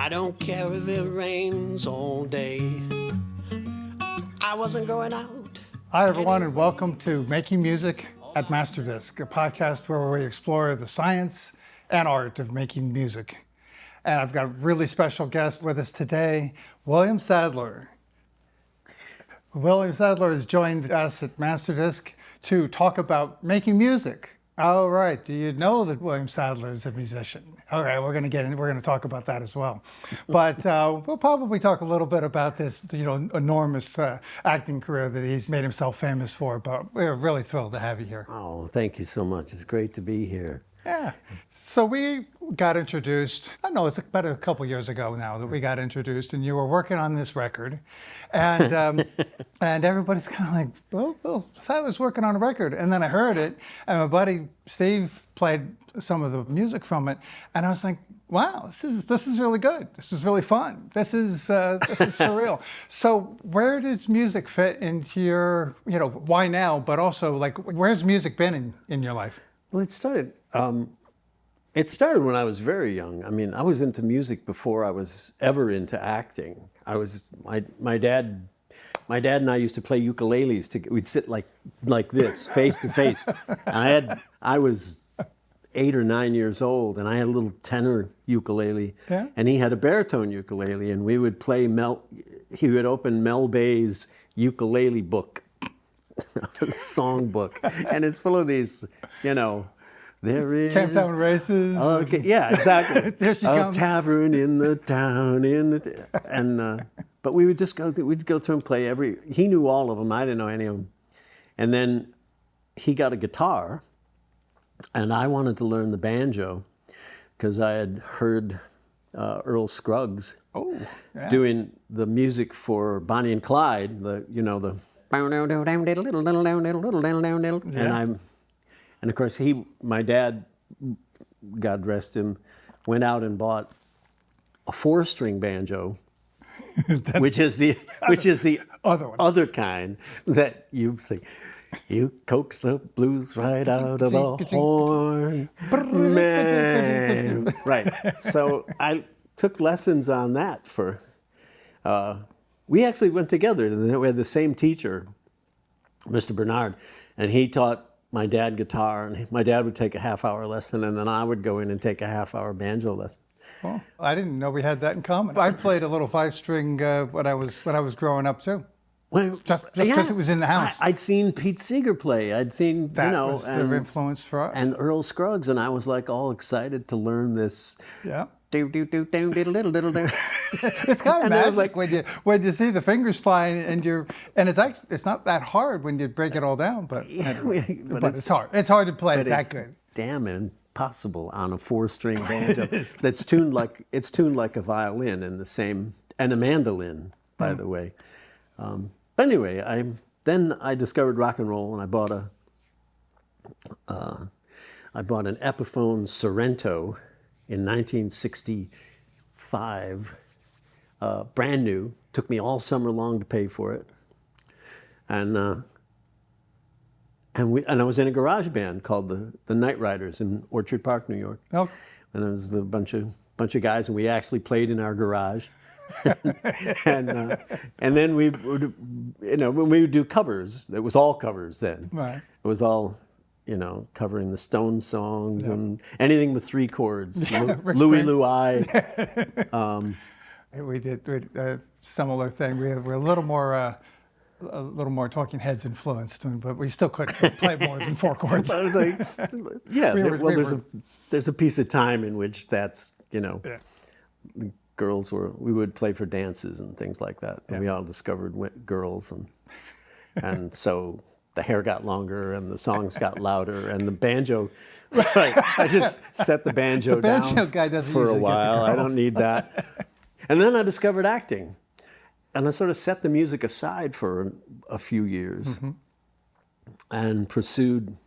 I don't care if it rains all day. I wasn't going out. Hi, everyone, and welcome to Making Music at Masterdisk, a podcast where we explore the science and art of making music. And I've got a really special guest with us today, William Sadler. William Sadler has joined us at Masterdisk to talk about making music. All right, do you know that William Sadler is a musician? All right, we're going to talk about that as well. But we'll probably talk a little bit about this, enormous acting career that he's made himself famous for. But we're really thrilled to have you here. Oh, thank you so much. It's great to be here. Yeah. So we got introduced, I know it's about a couple years ago now that we got introduced, and you were working on this record. And and everybody's kind of like, well, Sadler's working on a record. And then I heard it, and my buddy Steve played some of the music from it, and I was like, wow, this is really good. This is really fun. This is surreal. So where does music fit into your, why now, but also like, where's music been in your life? Well, it started when I was very young. I mean, I was into music before I was ever into acting. My dad and I used to play ukuleles. We'd sit like this, face to face. And I was 8 or 9 years old, and I had a little tenor ukulele, yeah. And he had a baritone ukulele, and we would play he would open Mel Bay's ukulele book, a song book, and it's full of these, there is Camptown Races. Okay, yeah, exactly. There she comes. A tavern in the town, but we would just we'd go through and play he knew all of them, I didn't know any of them. And then he got a guitar, and I wanted to learn the banjo because I had heard Earl Scruggs doing the music for Bonnie and Clyde, and of course my dad, God rest him, went out and bought a 4-string banjo, which is the other kind that you sing. You coax the blues right out of the horn, man. Right. So I took lessons on that we actually went together. We had the same teacher, Mr. Bernard, and he taught my dad guitar, and my dad would take a half-hour lesson, and then I would go in and take a half-hour banjo lesson. Well, I didn't know we had that in common. I played a little 5-string when I was growing up too. Well, just because it was in the house. I'd seen Pete Seeger play. I'd seen, that was their influence for us. And Earl Scruggs, and I was like all excited to learn this. Yeah. Do do do do do do do do. It's kind of magic like when you see the fingers flying and it's not that hard when you break it all down, but it's hard. It's hard to play that good. Damn impossible on a 4-string banjo that's tuned like a violin and a mandolin, by the way. But anyway, I discovered rock and roll, and I bought an Epiphone Sorrento in 1965, brand new. Took me all summer long to pay for it, and I was in a garage band called the Night Riders in Orchard Park, New York. Oh. And it was a bunch of guys, and we actually played in our garage. and then we would, when we would do covers, it was all covers then. Right. It was all, covering the Stones songs and anything with 3 chords. Louie Louie. We did a similar thing. We're a little more Talking Heads influenced, but we still couldn't play more than 4 chords. I was like, yeah. There's a piece of time in which that's girls we would play for dances and things like that. And we all discovered girls, and so the hair got longer and the songs got louder and the banjo. So I just set the banjo down for a while. I don't need that. And then I discovered acting, and I sort of set the music aside for a few years, and pursued,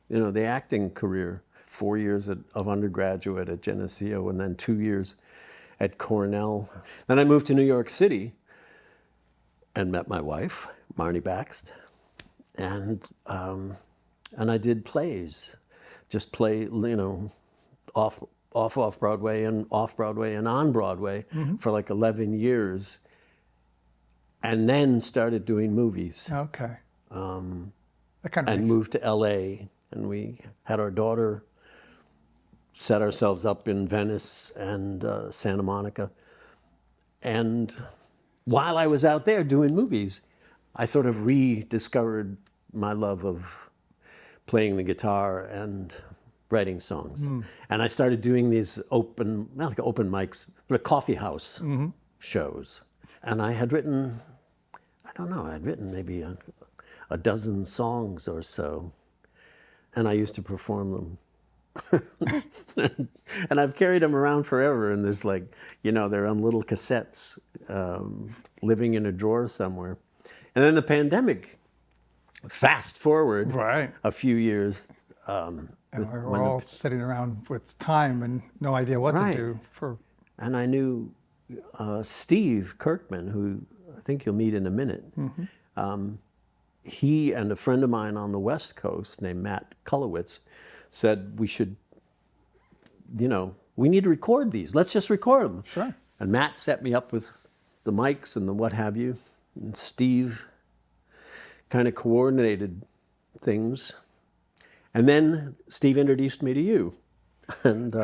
the acting career. 4 years of undergraduate at Geneseo, and then 2 years at Cornell. Then I moved to New York City and met my wife, Marnie Baxt, and I did plays, just play, off off Broadway and off Broadway and on Broadway for like 11 years, and then started doing movies. Okay. That kind of And moved to LA, and we had our daughter, set ourselves up in Venice and Santa Monica. And while I was out there doing movies, I sort of rediscovered my love of playing the guitar and writing songs. And I started doing these not like open mics, but coffee house shows. And I had written, I don't know, I'd written maybe a dozen songs or so, and I used to perform them. And I've carried them around forever, and there's like, they're on little cassettes, living in a drawer somewhere. And then the pandemic, fast forward a few years. And we're all sitting around with time and no idea what to do. And I knew Steve Kirkman, who I think you'll meet in a minute. He and a friend of mine on the West Coast named Matt Kulowitz said we should, we need to record these. Let's just record them. Sure. And Matt set me up with the mics and the what have you. And Steve kind of coordinated things. And then Steve introduced me to you. And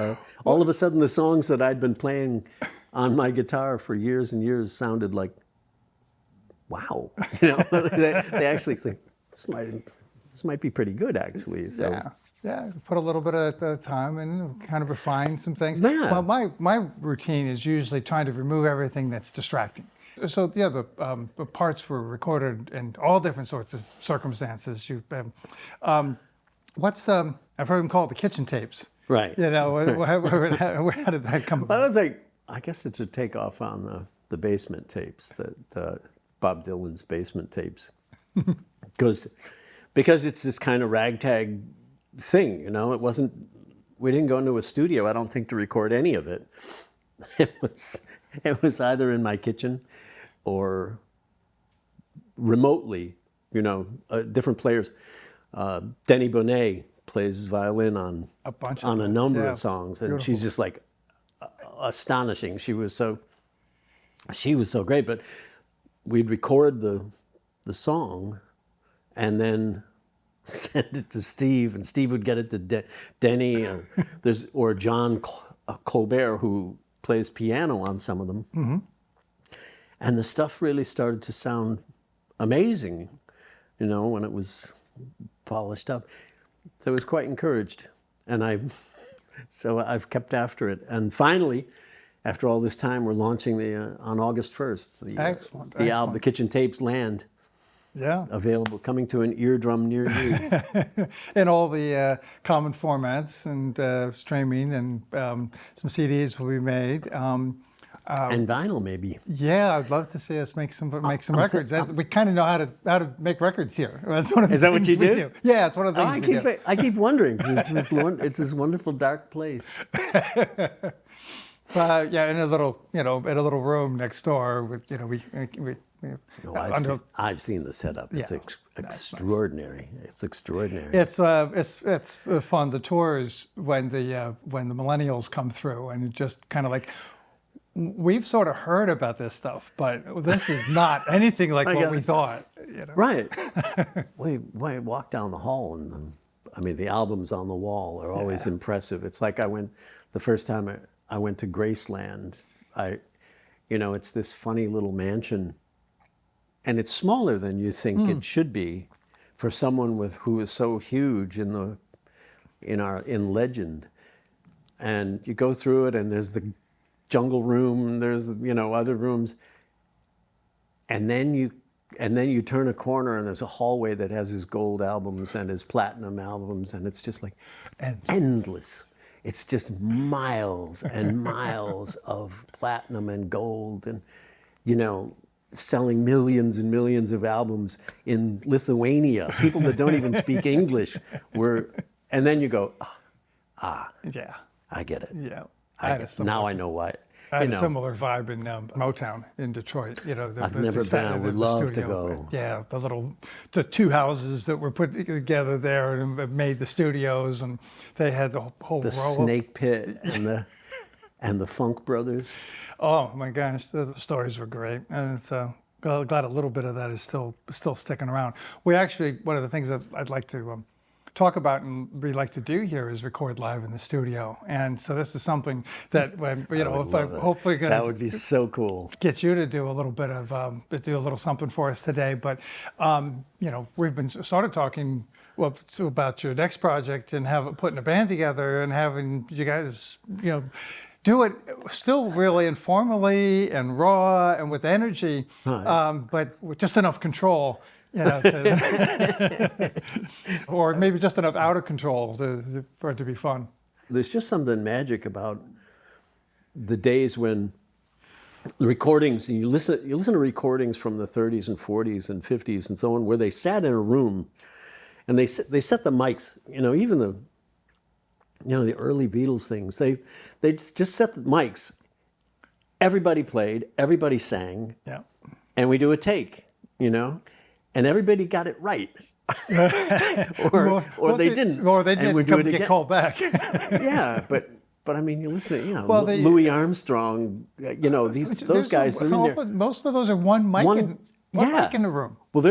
all of a sudden the songs that I'd been playing on my guitar for years and years sounded like, wow. They actually think, this might be pretty good, actually. So. Yeah, put a little bit of time and kind of refine some things. Yeah. Well, my routine is usually trying to remove everything that's distracting. So yeah, the parts were recorded in all different sorts of circumstances. I've heard them called the kitchen tapes. Right. How did that come about? Well, I was like, I guess it's a takeoff on the basement tapes, that Bob Dylan's basement tapes, because it's this kind of ragtag thing, It wasn't. We didn't go into a studio, I don't think, to record any of it. It was either in my kitchen or remotely, different players. Denny Bonet plays violin on a number of songs, and she's just like astonishing. She was so great. But we'd record the song, and then send it to Steve, and Steve would get it to Denny, or John Colbert, who plays piano on some of them. And the stuff really started to sound amazing, when it was polished up. So I was quite encouraged, and I've kept after it. And finally, after all this time, we're launching on August 1st. Excellent. Album, The Kitchen Tapes Land. Yeah. Available, coming to an eardrum near you. In all the common formats, and streaming, and some CDs will be made. And vinyl, maybe. Yeah, I'd love to see us make some records. We kind of know how to make records here. That's one of the Is that what you things we do? Yeah, it's one of the things we do. I keep wondering, because it's this wonderful dark place. Yeah, in a little room next door. I've seen the setup. It's extraordinary. Nice. It's extraordinary. It's fun. The tours when the millennials come through, and it just kind of like, we've sort of heard about this stuff, but this is not anything like what we thought. Right. we walk down the hall, and the albums on the wall are always impressive. It's like the first time I went to Graceland. It's this funny little mansion, and it's smaller than you think it should be for someone who is so huge in legend. And you go through it, and there's the jungle room, there's other rooms, and then you turn a corner, and there's a hallway that has his gold albums and his platinum albums, and it's just like endless. It's just miles and miles of platinum and gold, and selling millions and millions of albums in Lithuania. People that don't even speak English and then you go, yeah, I get it. Yeah. Now I know why. I had you a know. similar vibe in Motown in Detroit. I've never been. I would love to go. Yeah, the two houses that were put together there and made the studios, and they had the whole The row. Snake Pit and the Funk Brothers. Oh my gosh, the stories were great, and it's glad a little bit of that is still sticking around. We actually, one of the things that I'd like to talk about and we like to do here is record live in the studio, and so this is something that when if I'm hopefully going that would be so cool. Get you to do a little bit of do a little something for us today, but we've been sort of talking about your next project and putting a band together and having you guys do it still really informally and raw and with energy, but with just enough control. Or maybe just enough out of control for it to be fun. There's just something magic about the days when the recordings, you listen to recordings from the 30s and 40s and 50s and so on, where they sat in a room and they set the mics, even the early Beatles things, they just set the mics. Everybody played, everybody sang, and we do a take, and everybody got it right. or they didn't. Or they and didn't get called back. Yeah, but I mean, you listen, Louis Armstrong, those guys. They're in there. Most of those are one mic in the room. Well,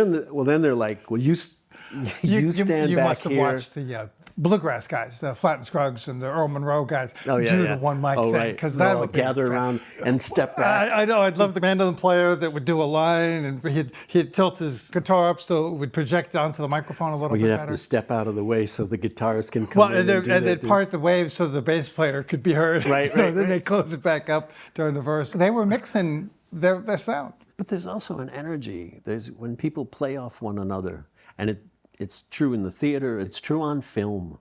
then they're like, well, you stand you back must have here. watched the bluegrass guys, the Flat and Scruggs and the Earl Monroe guys do the one mic thing. Because that would gather around and step back. I know. I'd love the mandolin player that would do a line and he'd tilt his guitar up so it would project onto the microphone a little bit better. You'd have to step out of the way so the guitars can come in and they'd part the waves so the bass player could be heard. Right. Then they'd close it back up during the verse. They were mixing their sound. But there's also an energy. There's when people play off one another, and it's true in the theater. It's true on film.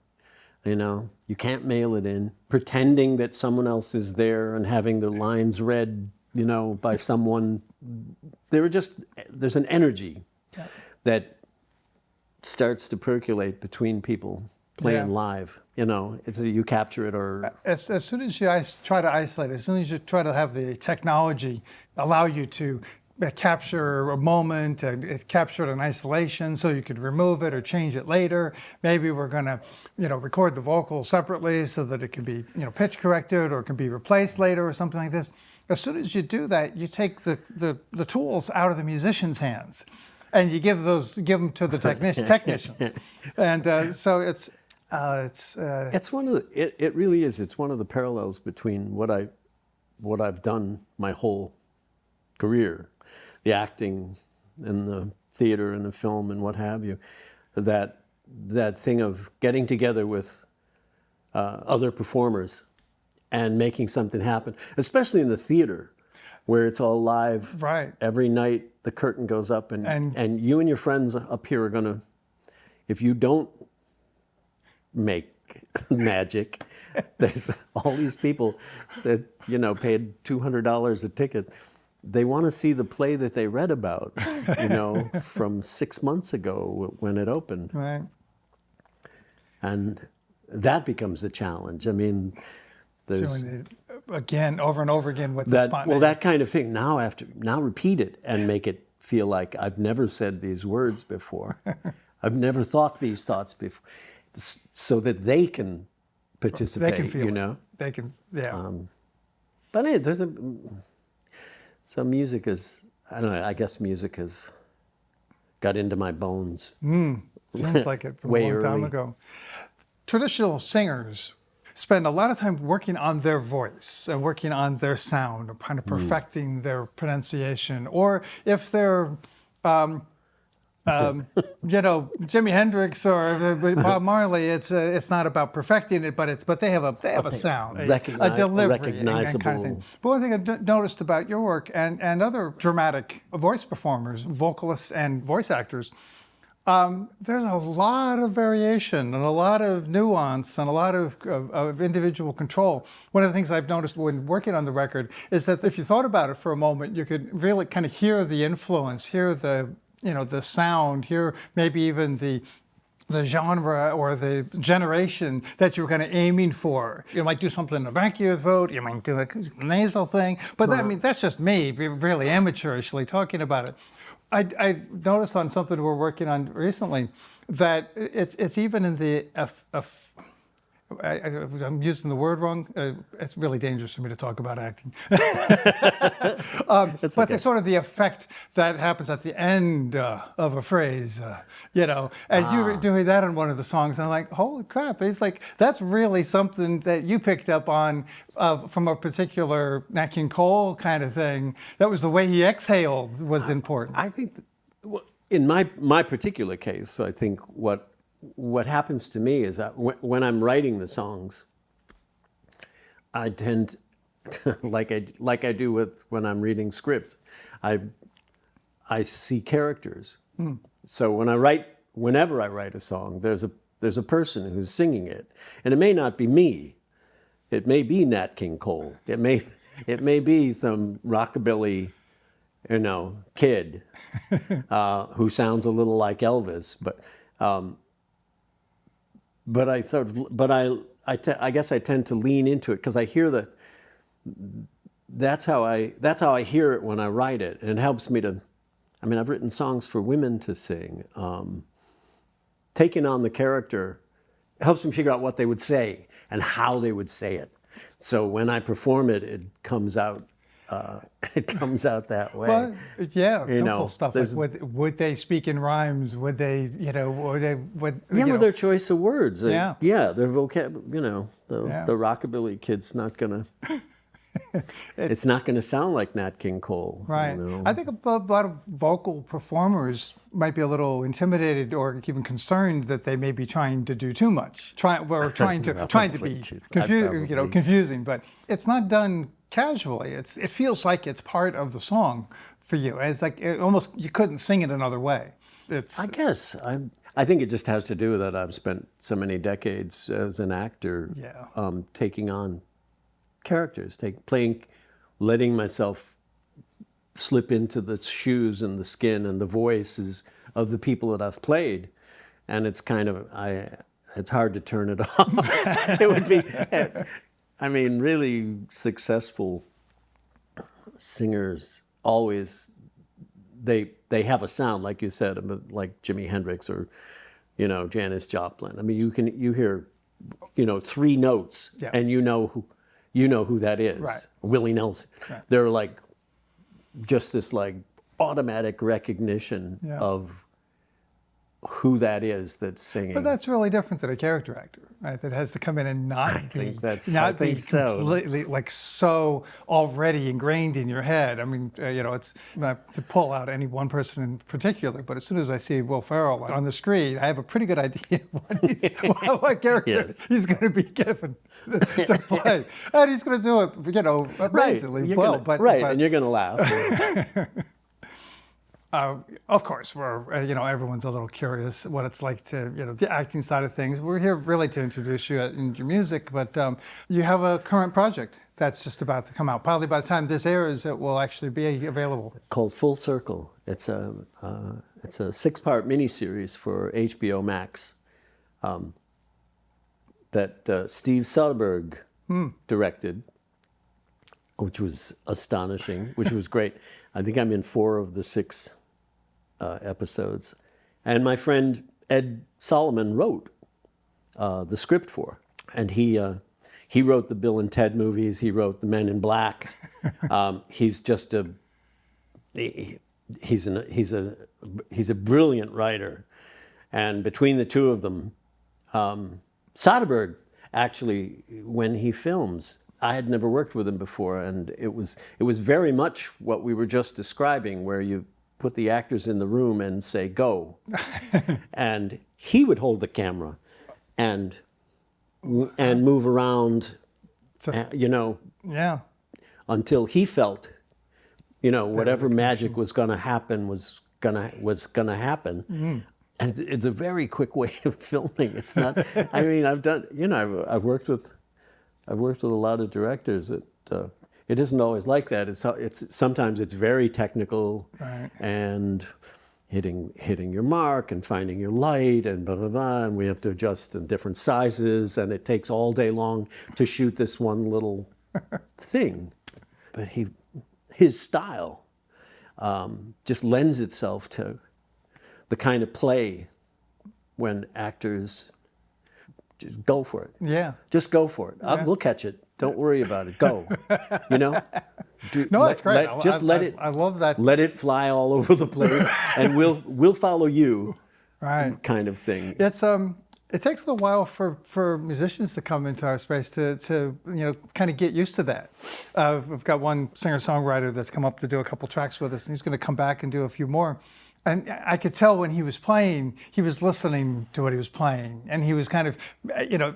You can't mail it in. Pretending that someone else is there and having their lines read, by someone. There's an energy that starts to percolate between people playing live. You capture it or... As soon as you try to isolate, as soon as you try to have the technology allow you to capture a moment and capture it in isolation so you could remove it or change it later. Maybe we're going to, record the vocal separately so that it can be, pitch corrected or it can be replaced later or something like this. As soon as you do that, you take the tools out of the musician's hands and you give them to the technicians. And so it's one of it really is. It's one of the parallels between what I've done my whole career, the acting and the theater and the film and what have you, that thing of getting together with other performers and making something happen, especially in the theater where it's all live. Right. Every night the curtain goes up and you and your friends up here are going to, if you don't make magic, there's all these people that, paid $200 a ticket. They want to see the play that they read about, from 6 months ago when it opened. Right. And that becomes the challenge. I mean, there's... Doing it again, over and over again with that, the spot. Well, that kind of thing. Now repeat it and make it feel like I've never said these words before. I've never thought these thoughts before. So that they can participate, They can feel it. They can, yeah. But there's some music is, I don't know, I guess music has got into my bones. Seems like it from Way a long time early. ago. Traditional singers spend a lot of time working on their voice and working on their sound, kind of perfecting their pronunciation. Or if they're Jimi Hendrix or Bob Marley, it's not about perfecting it, but they have a sound, a delivery, recognizable. and kind of thing. But one thing I've noticed about your work and other dramatic voice performers, vocalists and voice actors, there's a lot of variation and a lot of nuance and a lot of individual control. One of the things I've noticed when working on the record is that if you thought about it for a moment, you could really kind of hear the influence, hear the sound, hear maybe even the the genre or the generation that you're kind of aiming for. You might do something in the back of your throat, you might do a nasal thing, but I mean, that's just me, really amateurishly talking about it. I noticed on something we're working on recently that it's even in the I'm using the word wrong. It's really dangerous for me to talk about acting. But okay. the sort of the effect that happens at the end of a phrase, and you were doing that on one of the songs, and I'm like, holy crap! It's like that's really something that you picked up on from a particular Nat King Cole kind of thing. That was the way he exhaled was important. I think, in my particular case, I think what happens to me is that when I'm writing the songs, I tend to, like I do when I'm reading scripts, I see characters. So whenever I write a song, there's a person who's singing it, and it may not be me. It may be Nat King Cole. It may be some rockabilly, kid who sounds a little like Elvis, but I guess I tend to lean into it because I hear that's how I hear it when I write it, and it helps me to. I mean, I've written songs for women to sing. Taking on the character helps me figure out what they would say and how they would say it. So when I perform it, it comes out. It comes out that way. Well, yeah, simple stuff. Like would they speak in rhymes? Would they, with their choice of words. Their vocab. The rockabilly kid's not gonna. It's not going to sound like Nat King Cole. Right. I think a lot of vocal performers might be a little intimidated or even concerned that they may be trying to do too much, trying to be confusing. But it's not done casually. It feels like it's part of the song for you. It's like you couldn't sing it another way. I guess I think it just has to do with that I've spent so many decades as an actor, taking on characters, letting myself slip into the shoes and the skin and the voices of the people that I've played, and it's kind of it's hard to turn it off. It would be, I mean, really successful singers always they have a sound, like you said, like Jimi Hendrix or Janis Joplin. I mean, you hear 3 notes and you know who that is. Right. Willie Nelson. Right. They're like just this like automatic recognition of who that is that's singing. But that's really different than a character actor, right? That has to come in and not be completely like so already ingrained in your head. I mean, it's not to pull out any one person in particular, but as soon as I see Will Ferrell on the screen, I have a pretty good idea what character he's going to be given to play, and he's going to do it, amazingly well. And you're going to laugh. Of course, everyone's a little curious what it's like to, the acting side of things. We're here really to introduce you in your music, but you have a current project that's just about to come out. Probably by the time this airs, it will actually be available. Called Full Circle. It's a 6-part miniseries for HBO Max that Steve Soderbergh directed, which was astonishing, which was great. I think I'm in 4 of the 6 episodes, and my friend Ed Solomon wrote the script for, and he wrote the Bill and Ted movies. He wrote the Men in Black. He's just he's a brilliant writer, and between the two of them, Soderbergh actually, when he films, I had never worked with him before, and it was very much what we were just describing, where you put the actors in the room and say, go. And he would hold the camera and move around, until he felt, whatever magic was going to happen was going to happen. Mm-hmm. And it's a very quick way of filming. It's not, I mean, I've worked with a lot of directors that it isn't always like that. It's sometimes it's very technical, right. And hitting your mark and finding your light and blah, blah, blah. And we have to adjust in different sizes. And it takes all day long to shoot this one little thing. But his style just lends itself to the kind of play when actors just go for it. Yeah. Just go for it. Yeah. We'll catch it. Don't worry about it. Go. You know? No, that's great. I love that. Let it fly all over the place, and we'll follow you. Right. Kind of thing. It's it takes a little while for musicians to come into our space to kind of get used to that. We've got one singer-songwriter that's come up to do a couple tracks with us, and he's going to come back and do a few more. And I could tell when he was playing, he was listening to what he was playing, and he was kind of,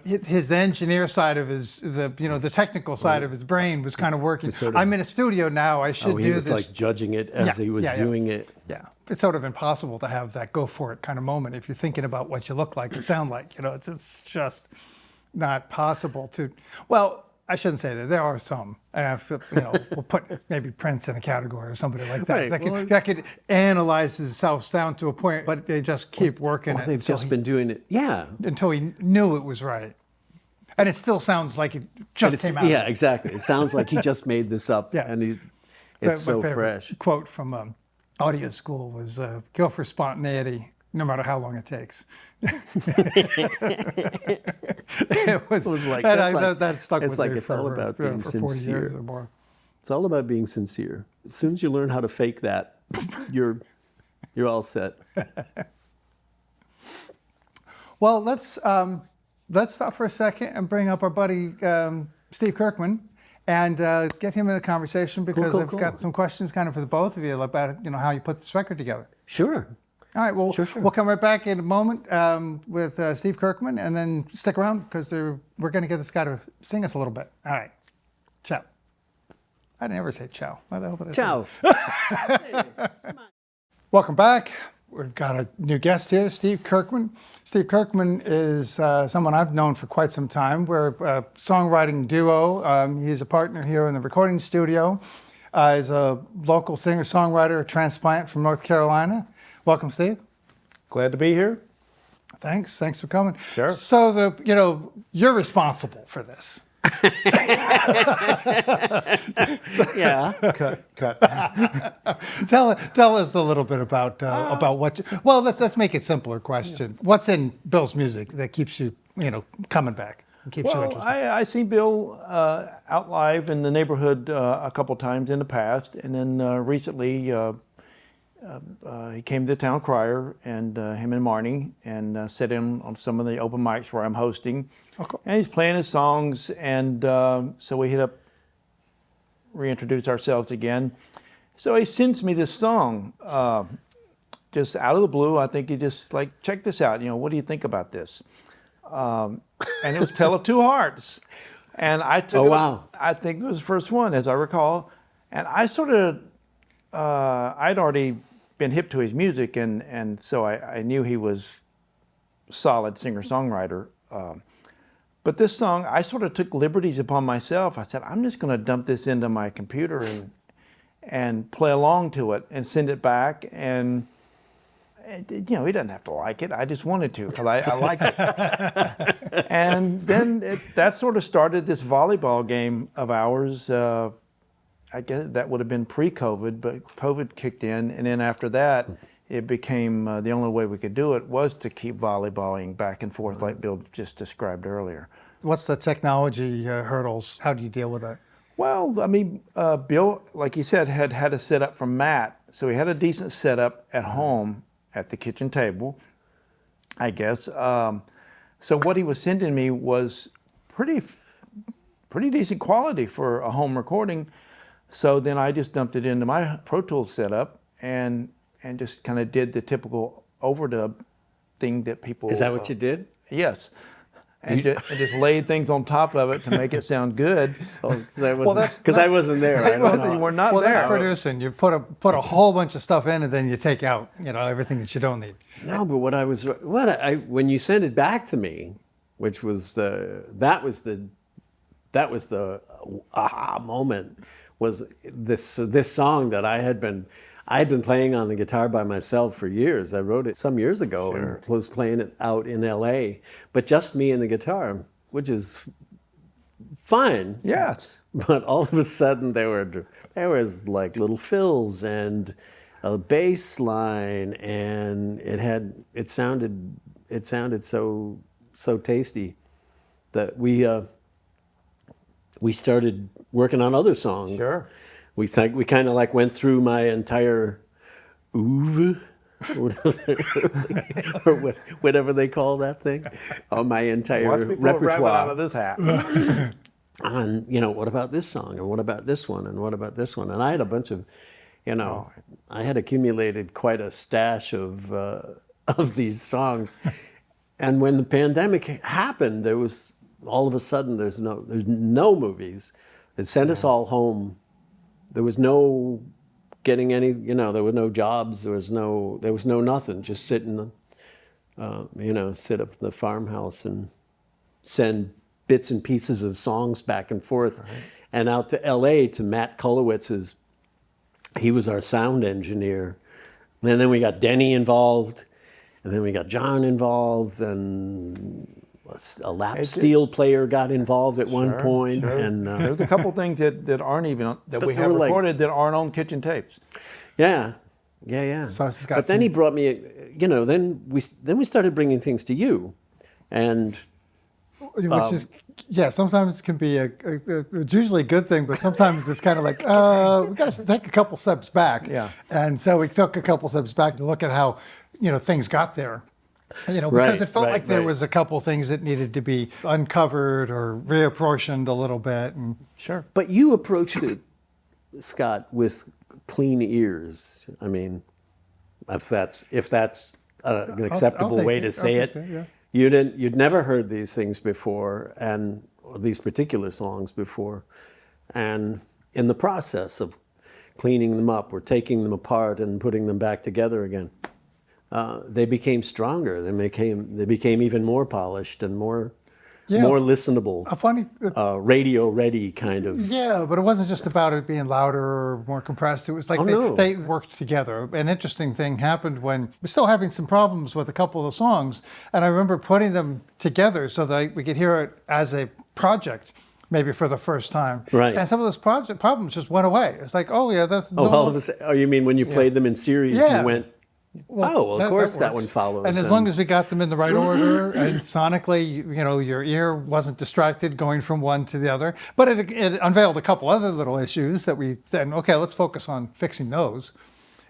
his engineer side of the technical side of his brain was kind of working. I'm in a studio now. I should do this. He was like judging it as he was doing it. Yeah, it's sort of impossible to have that go for it kind of moment if you're thinking about what you look like or sound like. It's just not possible to. Well, I shouldn't say that. There are some. We'll put maybe Prince in a category or somebody like that. Right. That could analyze themselves down to a point, but they just keep working. Or they've just been doing it. Yeah. Until he knew it was right. And it still sounds like it just came out. Yeah, exactly. It sounds like he just made this up. Yeah. And it's so fresh. Quote from audio school was, go for spontaneity, no matter how long it takes. It was like that stuck with me it's all about being for 40 sincere. years or more. It's all about being sincere. As soon as you learn how to fake that, you're all set. Well, let's stop for a second and bring up our buddy Steve Kirkman and get him in a conversation because I've got some questions kind of for the both of you about how you put this record together. Sure. All right, well, Sure. We'll come right back in a moment with Steve Kirkman, and then stick around because we're going to get this guy to sing us a little bit. All right, ciao. I never say ciao. Why the hell did I say Ciao. Welcome back. We've got a new guest here, Steve Kirkman. Steve Kirkman is someone I've known for quite some time. We're a songwriting duo. He's a partner here in the recording studio. He's a local singer-songwriter, a transplant from North Carolina. Welcome, Steve. Glad to be here. Thanks for coming. Sure. So you're responsible for this. Yeah. Cut. Tell us a little bit about what. Well, let's make it simpler. Question: What's in Bill's music that keeps you coming back and keeps you interested? I seen Bill out live in the neighborhood a couple times in the past, and then recently he came to the Town Crier, and him and Marnie, and sat in on some of the open mics where I'm hosting. Okay. And he's playing his songs, and so we reintroduce ourselves again. So he sends me this song, just out of the blue. I think he just check this out. What do you think about this? And it was "Tale of Two Hearts," and I took. Oh, wow! I think it was the first one, as I recall, and I sort of. I'd already been hip to his music, and so I knew he was a solid singer-songwriter. But this song, I sort of took liberties upon myself. I said, I'm just going to dump this into my computer and play along to it and send it back. And he doesn't have to like it. I just wanted to because I like it. And then that sort of started this volleyball game of ours. I guess that would have been pre-COVID, but COVID kicked in, and then after that, it became the only way we could do it was to keep volleyballing back and forth like Bill just described earlier. What's the technology hurdles? How do you deal with that? Well, I mean, Bill, like you said, had a setup from Matt, so he had a decent setup at home at the kitchen table, I guess. So what he was sending me was pretty decent quality for a home recording. So then I just dumped it into my Pro Tools setup and just kind of did the typical overdub thing that people... Is that what you did? Yes. And just laid things on top of it to make it sound good. Because I wasn't there. I don't know. You were not there. Well, that's producing. You put a whole bunch of stuff in, and then you take out everything that you don't need. No, but when you sent it back to me, which was that was the aha moment, was this song that I had been. I had been playing on the guitar by myself for years. I wrote it some years ago and was playing it out in LA, but just me and the guitar, which is fine. Yes. But all of a sudden there was like little fills and a bass line, and it sounded so tasty that we started working on other songs. Sure. We kind of like went through my entire oeuvre, or whatever they call that thing, my entire Watch me pull a rabbit repertoire. out of this hat. And, what about this song? And what about this one? And what about this one? And I had a bunch of, I had accumulated quite a stash of these songs. And when the pandemic happened, there was, all of a sudden, there's no movies. It sent us all home. There was no getting any, there were no jobs. There was no nothing. Just sit in sit up in the farmhouse and send bits and pieces of songs back and forth, and out to LA to Matt Kulowitz's. He was our sound engineer, and then we got Denny involved, and then we got John involved, and a lap steel player got involved at one point. Sure. And there's a couple things that aren't even that we they have were like- recorded that aren't on kitchen tapes. yeah. So it's got But then he brought me, then we started bringing things to you, and which is, sometimes it can be it's usually a good thing, but sometimes it's kind of like, we got to take a couple steps back. Yeah. And so we took a couple steps back to look at how, things got there. Because it felt like there was a couple things that needed to be uncovered or reapportioned a little bit. And Sure. But you approached it, Scott, with clean ears. I mean, if that's an acceptable way to say it. Yeah. You'd never heard these things before, and these particular songs before, and in the process of cleaning them up or taking them apart and putting them back together again, they became stronger. They became even more polished and more listenable, A funny, radio ready kind of. yeah, but it wasn't just about it being louder or more compressed. It was like they worked together. An interesting thing happened when we're still having some problems with a couple of the songs, and I remember putting them together so that we could hear it as a project, maybe for the first time. Right. And some of those problems just went away. It's like, oh yeah, that's All of a sudden, you mean when you played them in series, Yeah. you went, of course that one works. follows. And as long as we got them in the right order and sonically, your ear wasn't distracted going from one to the other. But it unveiled a couple other little issues that we then, let's focus on fixing those.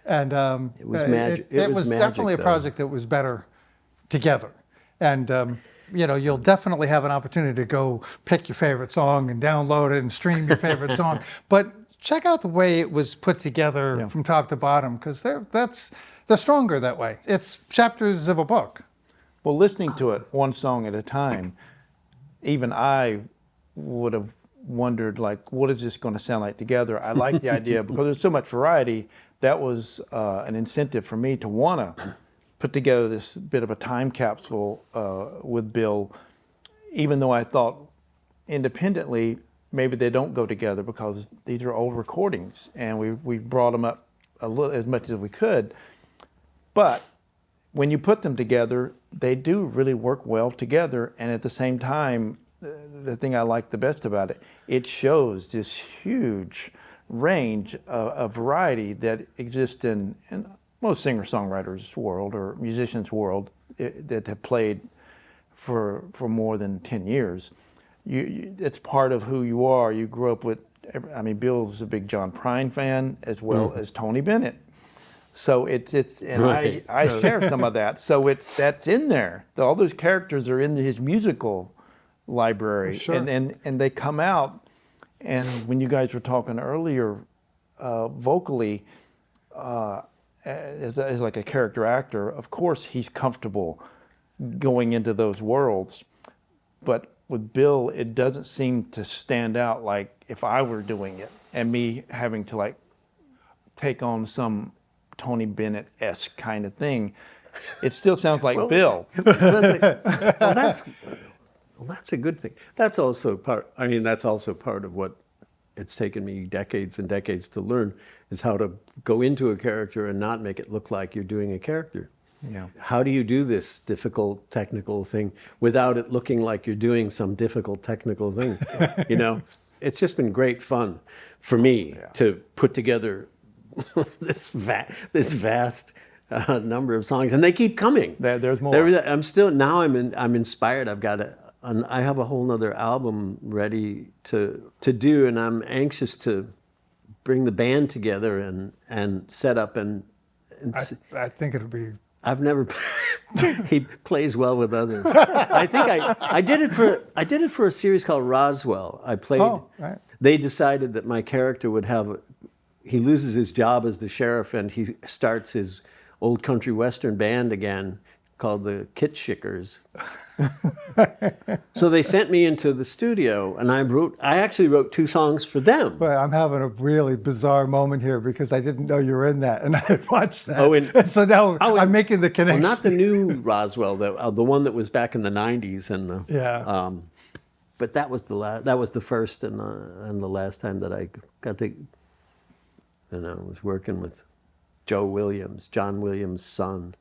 And It was magic. It was magic, definitely a though. project that was better together. And you'll definitely have an opportunity to go pick your favorite song and download it and stream your favorite song. But check out the way it was put together from top to bottom, because they're stronger that way. It's chapters of a book. Well, listening to it one song at a time, even I would have wondered, like, what is this going to sound like together? I like the idea because there's so much variety. That was an incentive for me to want to put together this bit of a time capsule with Bill, even though I thought independently maybe they don't go together because these are old recordings, and we brought them up a little as much as we could. But when you put them together, they do really work well together. And at the same time, the thing I like the best about it, it shows this huge range of variety that exists in most singer-songwriters' world or musicians' world that have played for more than 10 years. It's part of who you are. You grew up with, Bill's a big John Prine fan as well as Tony Bennett. So I share some of that. So that's in there. All those characters are in his musical library, Sure. and they come out. And when you guys were talking earlier, vocally, as like a character actor, of course he's comfortable going into those worlds. But with Bill, it doesn't seem to stand out like if I were doing it and me having to like take on some Tony Bennett-esque kind of thing. It still sounds like Bill. That's a good thing. That's also part of what it's taken me decades and decades to learn, is how to go into a character and not make it look like you're doing a character. Yeah. How do you do this difficult technical thing without it looking like you're doing some difficult technical thing? You know, it's just been great fun for me to put together this vast number of songs, and they keep coming. There's more. I'm still now. I'm inspired. I have a whole nother album ready to do, and I'm anxious to bring the band together and set up and I think it'll be. I've never. He plays well with others. I think I did it for a series called Roswell. I played. Oh, right. They decided that my character would have. He loses his job as the sheriff, and he starts his old country western band again, called the Kitschikers. So they sent me into the studio, and I actually wrote 2 songs for them. But I'm having a really bizarre moment here because I didn't know you were in that, and I watched that. Oh, and so now I'm making the connection. Well, not the new Roswell, the one that was back in the '90s, and Yeah. but that was the first and the last time that I got to. And I was working with Joe Williams, John Williams' son,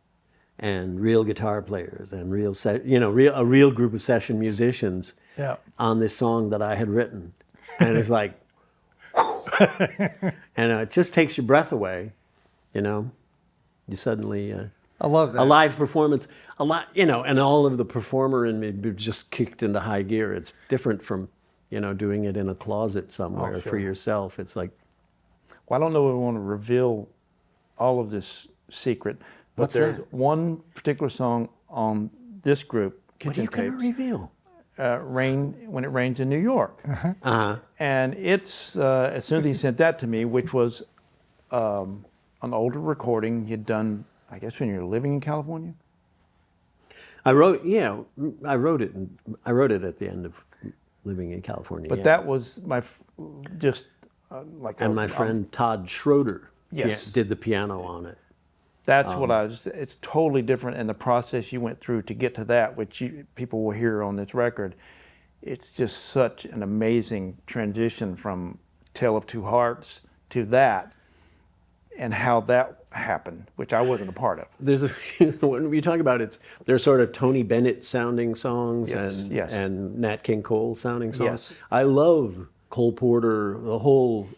and real guitar players and a real group of session musicians Yeah. on this song that I had written. And it's like, and it just takes your breath away, you know. You suddenly I love that. a live performance, and all of the performer in me just kicked into high gear. It's different from, doing it in a closet somewhere for yourself. It's like, Well, I don't know if we want to reveal all of this secret, but What's there's that? one particular song on this group, what are Kitchen you going to Tapes, reveal? Rain When It Rains in New York. Uh-huh. And it's, as soon as he sent that to me, which was an older recording he'd done, I guess, when you were living in California? I wrote it. I wrote it at the end of living in California. But yeah. that was my, just like And my friend Todd Schroeder Yes. did the piano on it. That's what it's totally different. And the process you went through to get to that, which people will hear on this record, it's just such an amazing transition from Tale of Two Hearts to that, and how that happened, which I wasn't a part of. There's when we talk about it, there's sort of Tony Bennett sounding songs and Nat King Cole sounding songs. Yes. I love Cole Porter, the whole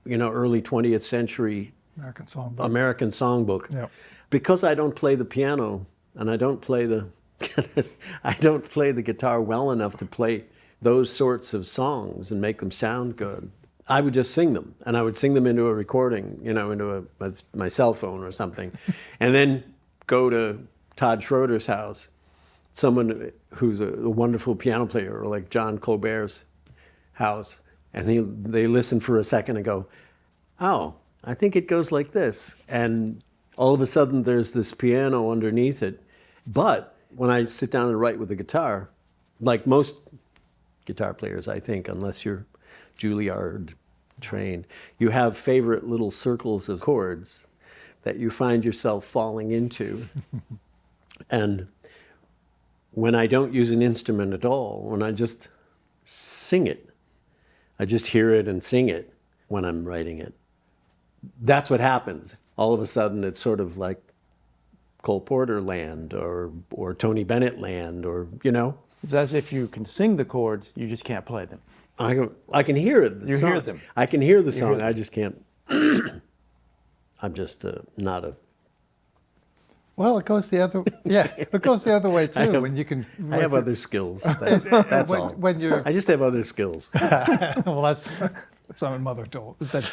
early 20th century American Songbook. American songbook. Yep. Because I don't play the piano and I don't play the guitar well enough to play those sorts of songs and make them sound good. I would just sing them, and I would sing them into a recording, into my cell phone or something, and then go to Todd Schroeder's house, someone who's a wonderful piano player, or like John Colbert's house, and they listen for a second and go, "Oh, I think it goes like this," and all of a sudden there's this piano underneath it. But when I sit down and write with the guitar, like most guitar players, I think, unless you're Juilliard trained, you have favorite little circles of chords that you find yourself falling into. And when I don't use an instrument at all, when I just sing it, I just hear it and sing it when I'm writing it, that's what happens. All of a sudden it's sort of like Cole Porter land or Tony Bennett land, or It's as if you can sing the chords, you just can't play them. I can hear it. You hear them. I can hear the hear song. them. I just can't. I'm just not a. Well, it goes the other. Yeah, it goes the other way too. When you can. I have other skills. That's all. When you're. I just have other skills. Well, that's what my mother told. Is that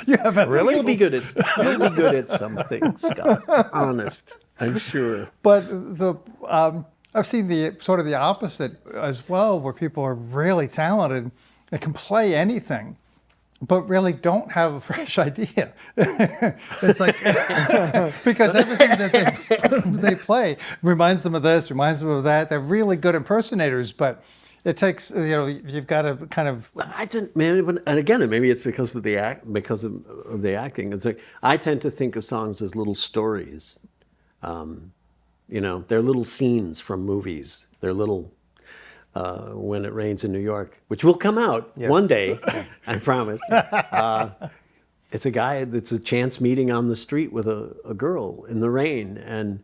you have other You'll be skills. good at. You'll be good at some things, Scott. Honest, I'm sure. But I've seen the sort of the opposite as well, where people are really talented and can play anything, but really don't have a fresh idea. It's like because everything that they play reminds them of this, reminds them of that. They're really good impersonators, but it takes you've got to kind of. I didn't, man, and again, maybe it's because of the acting. It's like I tend to think of songs as little stories. They're little scenes from movies. They're little When It Rains in New York, which will come out one day, I promise. It's a guy that's a chance meeting on the street with a girl in the rain, and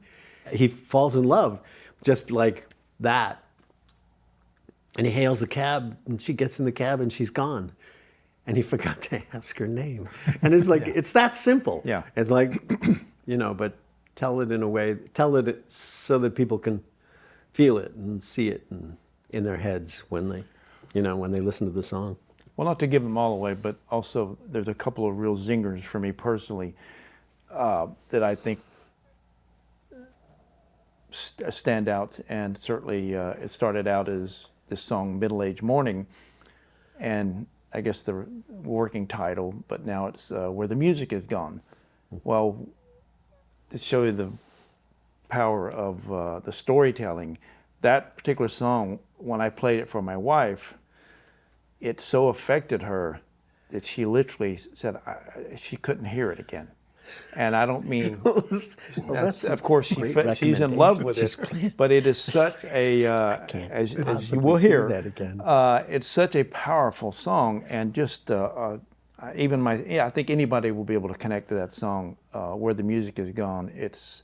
he falls in love just like that. And he hails a cab, and she gets in the cab, and she's gone. And he forgot to ask her name. And it's like, it's that simple. Yeah. It's like, but tell it in a way, tell it so that people can feel it and see it in their heads when they listen to the song. Well, not to give them all away, but also there's a couple of real zingers for me personally that I think stand out. And certainly it started out as this song, Middle-Aged Morning, and I guess the working title, but now it's Where the Music Is Gone. Well, to show you the power of the storytelling, that particular song, when I played it for my wife, it so affected her that she literally said she couldn't hear it again. And I don't mean, that's, of course, she's in love with it, but it is such a, as you will hear, it's such a powerful song, and just even I think anybody will be able to connect to that song, Where the Music Is Gone. It's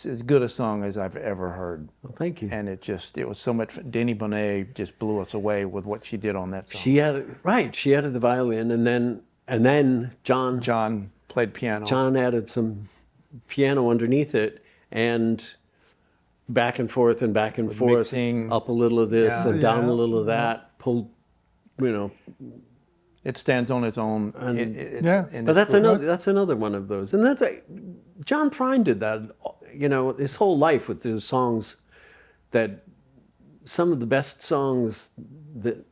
as good a song as I've ever heard. Well, thank you. And it was so much. Denny Bonet just blew us away with what she did on that song. She added the violin, and then John played piano. John added some piano underneath it, and back and forth and back and forth, mixing. Up a little of this and down a little of that. Pulled, It stands on its own. But that's another one of those, and that's John Prine did that. His whole life with his songs, that some of the best songs that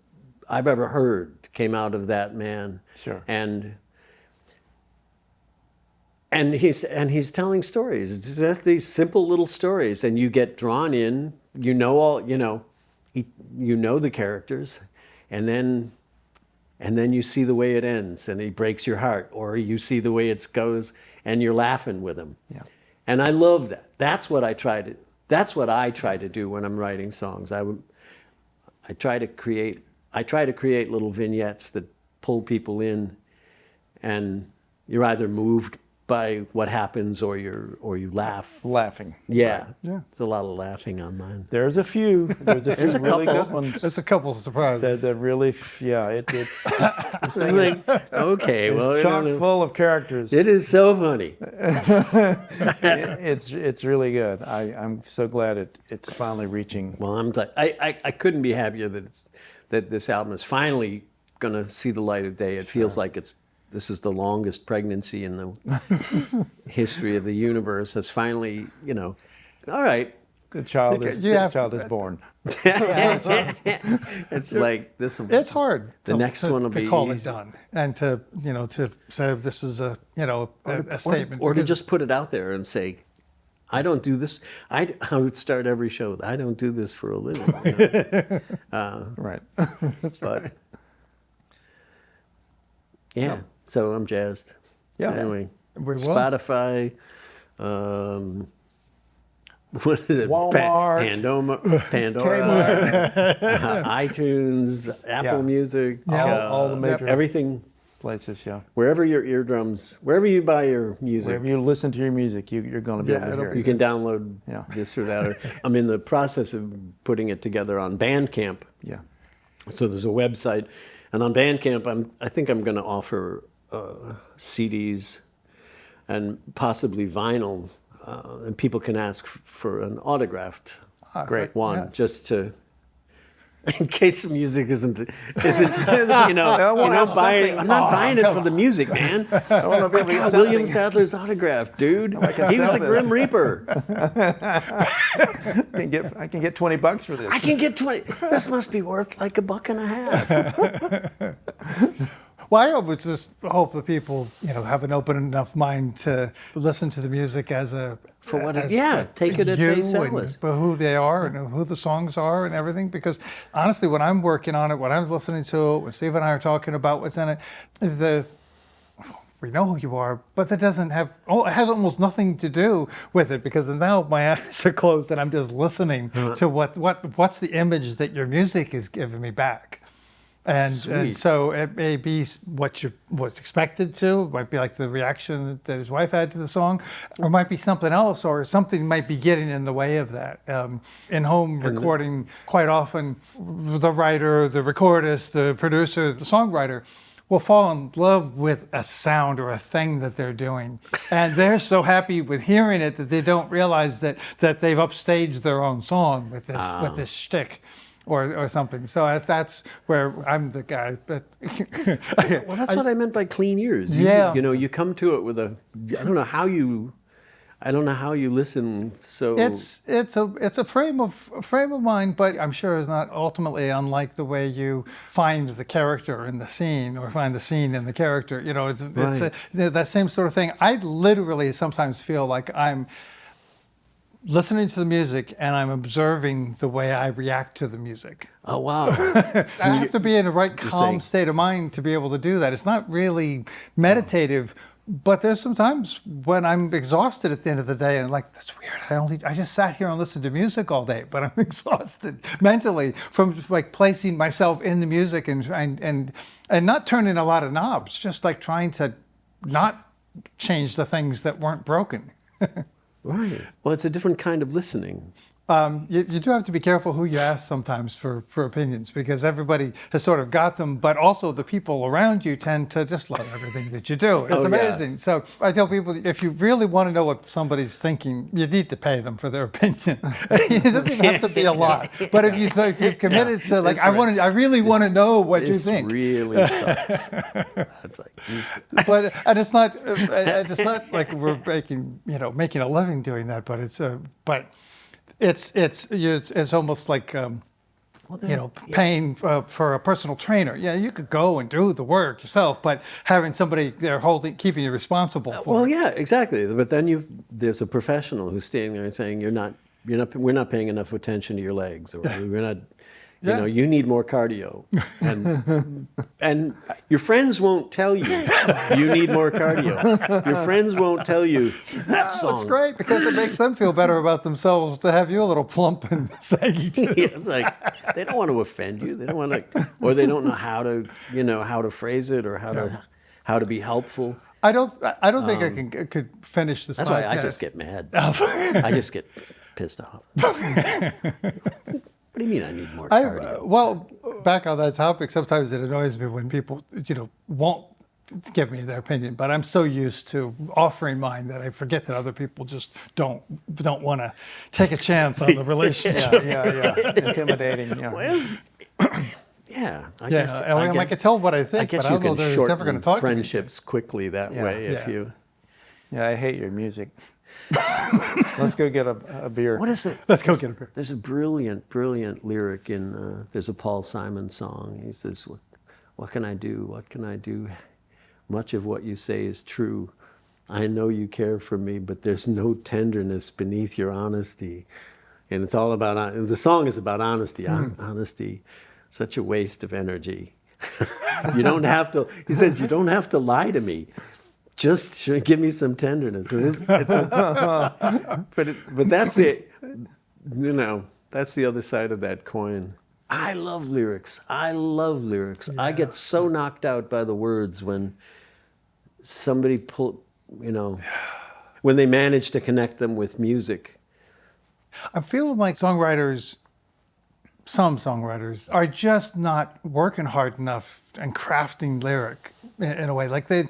I've ever heard came out of that man. Sure. And he's telling stories. It's just these simple little stories, and you get drawn in. You know the characters, and then you see the way it ends, and he breaks your heart, or you see the way it goes, and you're laughing with him. Yeah. And I love that. That's what I try to do when I'm writing songs. I try to create little vignettes that pull people in, and you're either moved by what happens or you laugh. Laughing. Yeah. Right. Yeah. It's a lot of laughing on mine. There's a few. There's a few really couple. good ones. There's a couple of surprises. That really, It Okay, well, it's chock full of characters. it is so funny. It's really good. I'm so glad it's finally reaching. Well, I'm glad. I couldn't be happier that this album is finally going to see the light of day. It feels like this is the longest pregnancy in the history of the universe. It's finally, all right. The child is born. It's like this. It's hard. The next one will be call easy. it done, and to say this is a statement, or to just put it out there and say, I don't do this. I would start every show with, I don't do this for a living. Right. That's right. Yeah. So I'm jazzed. Yeah. Anyway, We will. Spotify. What is it? Walmart. Pandora. iTunes, Apple Music. Yeah. All the major everything. places. Yeah. Wherever your eardrums, wherever you buy your music. Wherever you listen to your music, you're going to be able to hear You it. can download Yeah. this or that. I'm in the process of putting it together on Bandcamp. Yeah. So there's a website, and on Bandcamp, I think I'm going to offer CDs and possibly vinyl, and people can ask for an autographed one, just to, in case the music isn't I'm not buying it for the music, man. I want to be able to get something. William Sadler's autograph, dude. He was the Grim Reaper. I can get $20 for this. I can get 20. This must be worth like $1.50. Well, I always just hope that people, have an open enough mind to listen to the music take it at face value. But who they are and who the songs are and everything. Because honestly, when I'm working on it, when I was listening to it, when Steve and I are talking about what's in it, we know who you are, but that doesn't have, it has almost nothing to do with it, because now my eyes are closed and I'm just listening to what's the image that your music is giving me back. And so it may be what's expected to. It might be like the reaction that his wife had to the song, or it might be something else, or something might be getting in the way of that. In home recording, quite often, the writer, the recordist, the producer, the songwriter will fall in love with a sound or a thing that they're doing. And they're so happy with hearing it that they don't realize that they've upstaged their own song with this shtick. Or something. So that's where I'm the guy. But well, that's what I meant by clean ears. You come to it with I don't know how you listen. So it's a frame of mind, but I'm sure it's not ultimately unlike the way you find the character in the scene or find the scene in the character. It's that same sort of thing. I literally sometimes feel like I'm listening to the music and I'm observing the way I react to the music. Oh, wow. So I have to be in a right calm state of mind to be able to do that. It's not really meditative, but there's some times when I'm exhausted at the end of the day and like, that's weird. I just sat here and listened to music all day, but I'm exhausted mentally from like placing myself in the music and not turning a lot of knobs, just like trying to not change the things that weren't broken. Right. Well, it's a different kind of listening. You do have to be careful who you ask sometimes for opinions, because everybody has sort of got them, but also the people around you tend to just love everything that you do. It's amazing. Yeah. So I tell people, if you really want to know what somebody's thinking, you need to pay them for their opinion. It doesn't even have to be a lot. But if you're committed to like, I really want to know what you think. This really sucks. That's like, and it's not like we're making a living doing that, but it's almost like paying for a personal trainer. Yeah, you could go and do the work yourself, but having somebody there keeping you responsible for it. Well, yeah, exactly. But then there's a professional who's standing there and saying we're not paying enough attention to your legs, or we're not. You need more cardio, and your friends won't tell you need more cardio. Your friends won't tell you that song. It's great because it makes them feel better about themselves to have you a little plump and saggy too. It's like they don't want to offend you. They don't want to, or they don't know how to phrase it or how to be helpful. I don't think I could finish this. That's podcast. why I just get mad. I just get pissed off. What do you mean I need more cardio? Well, back on that topic, sometimes it annoys me when people, won't give me their opinion, but I'm so used to offering mine that I forget that other people just don't want to take a chance on the relationship. Yeah. Intimidating. Yeah. Well, I guess. I can tell what I think, but I don't know if they're ever going to talk friendships quickly that way if you... Yeah, I hate your music. Let's go get a beer. What is it? Let's go get a beer. There's a brilliant lyric in, there's a Paul Simon song. He says, what can I do? What can I do? Much of what you say is true. I know you care for me, but there's no tenderness beneath your honesty. And it's all about, the song is about honesty. Honesty, such a waste of energy. You don't have to, he says, you don't have to lie to me. Just give me some tenderness. But that's it. That's the other side of that coin. I love lyrics. Yeah. I get so knocked out by the words when somebody when they manage to connect them with music. I'm feeling like some songwriters are just not working hard enough and crafting lyric in a way. Like that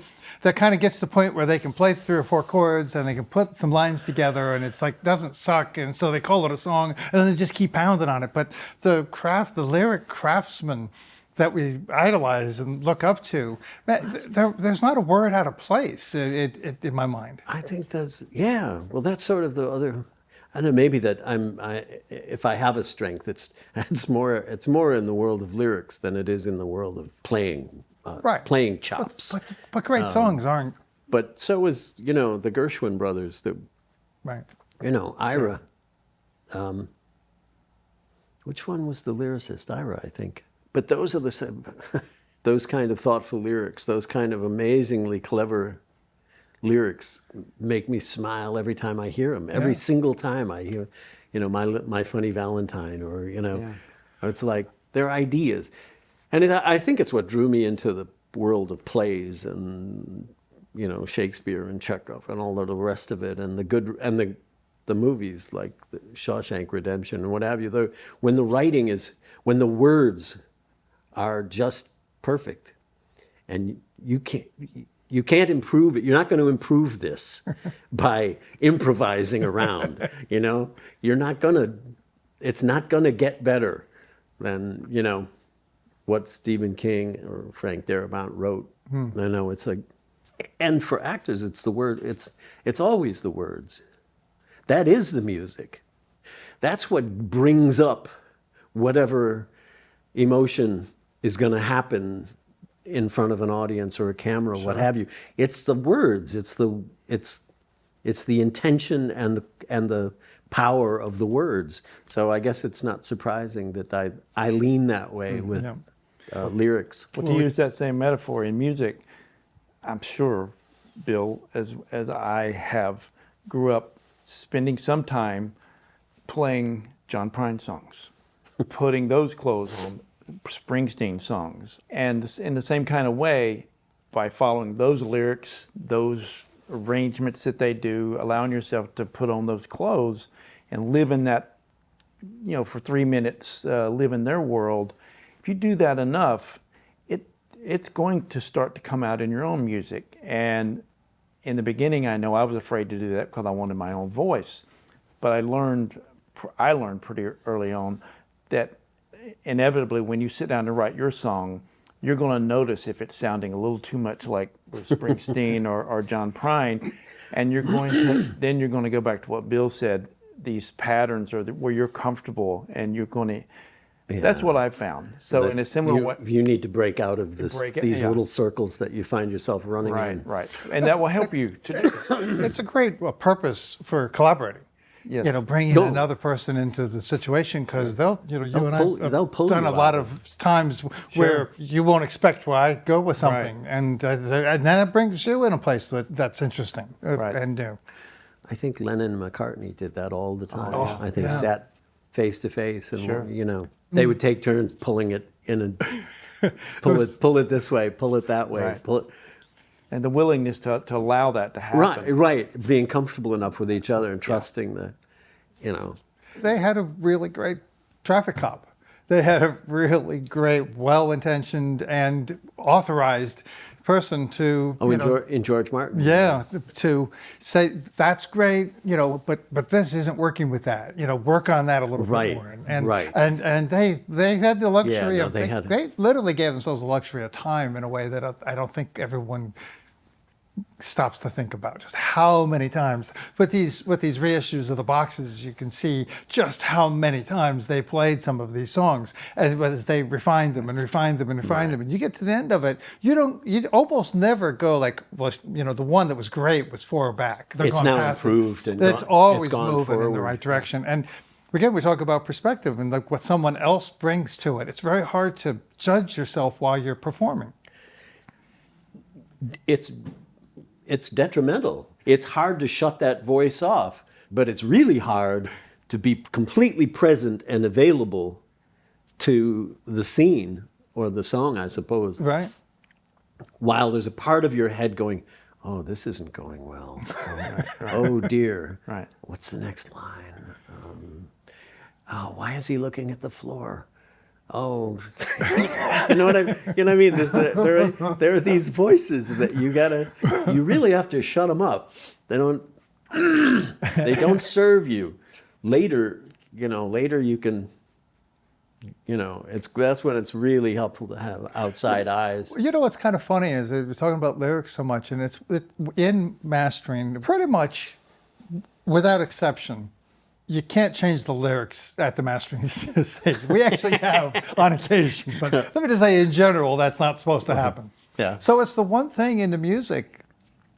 kind of gets to the point where they can play 3 or 4 chords and they can put some lines together and it's like doesn't suck, and so they call it a song and then they just keep pounding on it. But the lyric craftsman that we idolize and look up to, there's not a word out of place in my mind. I think well, that's sort of the other. I don't know, maybe that if I have a strength, it's more in the world of lyrics than it is in the world of playing playing chops. But great songs aren't. But so is the Gershwin brothers. Ira. Which one was the lyricist? Ira, I think. But those are the same. those kind of thoughtful lyrics, those kind of amazingly clever lyrics make me smile every time I hear them. Every single time I hear, My Funny Valentine, or, it's like they're ideas. And I think it's what drew me into the world of plays and, Shakespeare and Chekhov and all of the rest of it, and the movies like the Shawshank Redemption and what have you. When the words are just perfect, and you can't improve it. You're not going to improve this by improvising around. You're not going to. It's not going to get better than what Stephen King or Frank Darabont wrote. I know it's like, and for actors, it's the word. It's always the words. That is the music. That's what brings up whatever emotion is going to happen in front of an audience or a camera, what have you. It's the words. It's the intention and the power of the words. So I guess it's not surprising that I lean that way with lyrics. Well, to use that same metaphor in music, I'm sure, Bill, as I grew up spending some time playing John Prine songs, putting those clothes on, Springsteen songs. And in the same kind of way, by following those lyrics, those arrangements that they do, allowing yourself to put on those clothes and live in that, for 3 minutes, live in their world. If you do that enough, it's going to start to come out in your own music. And in the beginning, I know I was afraid to do that because I wanted my own voice. But I learned pretty early on that inevitably, when you sit down to write your song, you're going to notice if it's sounding a little too much like Bruce Springsteen or John Prine, and you're going to go back to what Bill said. These patterns are where you're comfortable, and you're going to. Yeah. That's what I've found. So in a similar way, you need to break out of these little circles that you find yourself running in. Right, and that will help you to do. It's a great purpose for collaborating. Yes. Bringing another person into the situation, because you and I have done a lot of times where you won't expect where I go with something, and then it brings you in a place that's interesting and new. I think Lennon and McCartney did that all the time. I think sat face to face, and they would take turns pulling it in and pull it this way, pull it that way, pull it. And the willingness to allow that to happen. Right. Being comfortable enough with each other and trusting They had a really great traffic cop. They had a really great, well-intentioned and authorized person to... in George Martin. Yeah, to say, that's great, but this isn't working with that. Work on that a little bit more. And they had the luxury of... They literally gave themselves the luxury of time in a way that I don't think everyone stops to think about just how many times. With these reissues of the boxes, you can see just how many times they played some of these songs as they refined them and refined them and refined them. And you get to the end of it, you almost never go like, well, the one that was great was far back. It's now improved and it's always moving forward in the right direction. And again, we talk about perspective and like what someone else brings to it. It's very hard to judge yourself while you're performing. It's detrimental. It's hard to shut that voice off, but it's really hard to be completely present and available to the scene or the song, I suppose. Right. While there's a part of your head going, oh, this isn't going well. Oh, dear. Right. What's the next line? Why is he looking at the floor? Oh, you know what I mean? There are these voices that you really have to shut them up. They don't serve you. Later you can, that's when it's really helpful to have outside eyes. What's kind of funny is that we're talking about lyrics so much, and it's in mastering, pretty much without exception. You can't change the lyrics at the mastering stage. We actually have on occasion, but let me just say in general, that's not supposed to happen. Yeah. So it's the one thing in the music,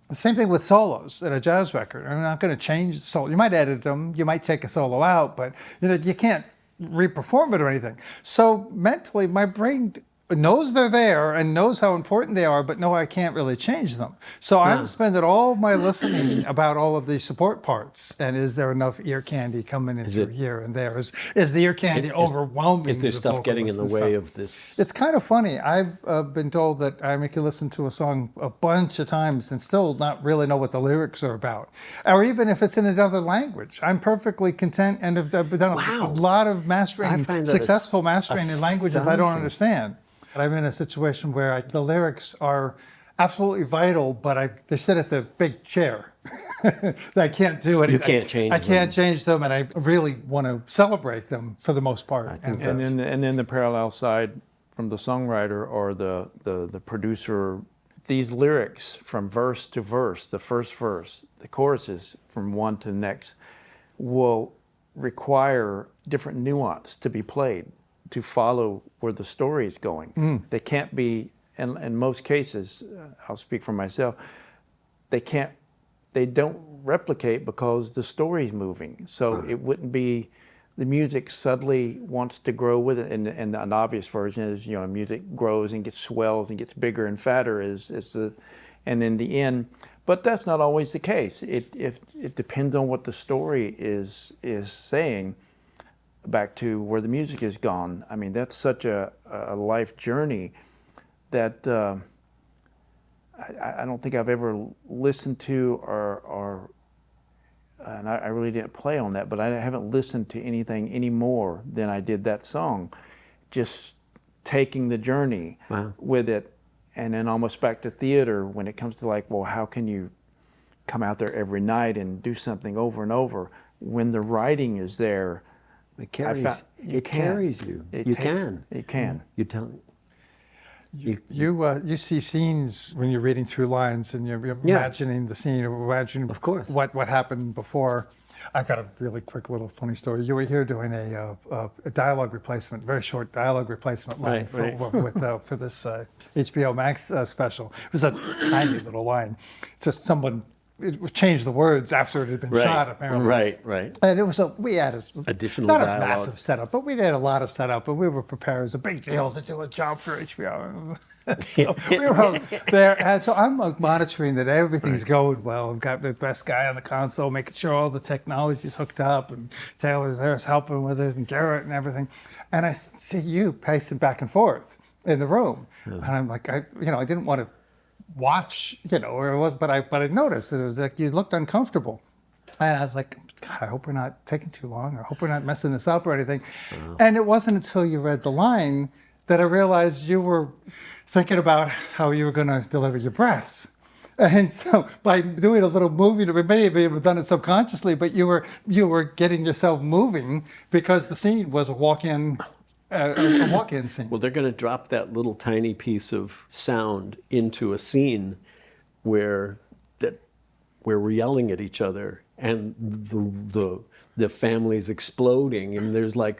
the same thing with solos in a jazz record. I'm not going to change the solo. You might edit them, you might take a solo out, but you can't re-perform it or anything. So mentally, my brain knows they're there and knows how important they are, but no, I can't really change them. So I'm spending all my listening about all of these support parts. And is there enough ear candy coming into here and there? Is the ear candy overwhelming? Is there the stuff getting in the vocalist and way stuff? of this? It's kind of funny. I've been told that I can listen to a song a bunch of times and still not really know what the lyrics are about. Or even if it's in another language. I'm perfectly content and have done a lot of mastering, successful mastering in languages I don't understand. I'm in a situation where the lyrics are absolutely vital, but they sit at the big chair. I can't do it. You can't change them. I can't change them, and I really want to celebrate them for the most part. And then the parallel side from the songwriter or the producer, these lyrics from verse to verse, the first verse, the choruses from one to the next, will require different nuance to be played to follow where the story is going. They can't be, in most cases, I'll speak for myself, they don't replicate because the story's moving. So it wouldn't be, the music suddenly wants to grow with it, and an obvious version is, music grows and swells and gets bigger and fatter and in the end, but that's not always the case. It depends on what the story is saying. Back to where the music has gone. I mean, that's such a life journey that I don't think I've ever listened to and I really didn't play on that, but I haven't listened to anything any more than I did that song. Just taking the journey with it, and then almost back to theater when it comes to well, how can you come out there every night and do something over and over when the writing is there? It carries you. You can. You tell. You see scenes when you're reading through lines and you're imagining the scene, or imagining of course what happened before. I've got a really quick little funny story. You were here doing a dialogue replacement, very short dialogue replacement line for this HBO Max special. It was a tiny little line. Just someone changed the words after it had been shot, apparently. Right. And it was we had additional not dialogue. A massive setup, but we did a lot of setup, but we were prepared. It was a big deal to do a job for HBO. So we were there, and so I'm monitoring that everything's going well. I've got the best guy on the console, making sure all the technology's hooked up, and Taylor's there's helping with it, and Garrett and everything. And I see you pacing back and forth in the room, and I'm like, I didn't want to watch, where it was, but I noticed that it was like you looked uncomfortable, and I was like, God, I hope we're not taking too long, or I hope we're not messing this up or anything. And it wasn't until you read the line that I realized you were thinking about how you were going to deliver your breaths. And so by doing a little moving, maybe you've done it subconsciously, but you were getting yourself moving because the scene was a walk-in scene. Well, they're going to drop that little tiny piece of sound into a scene where we're yelling at each other and the family's exploding, and there's the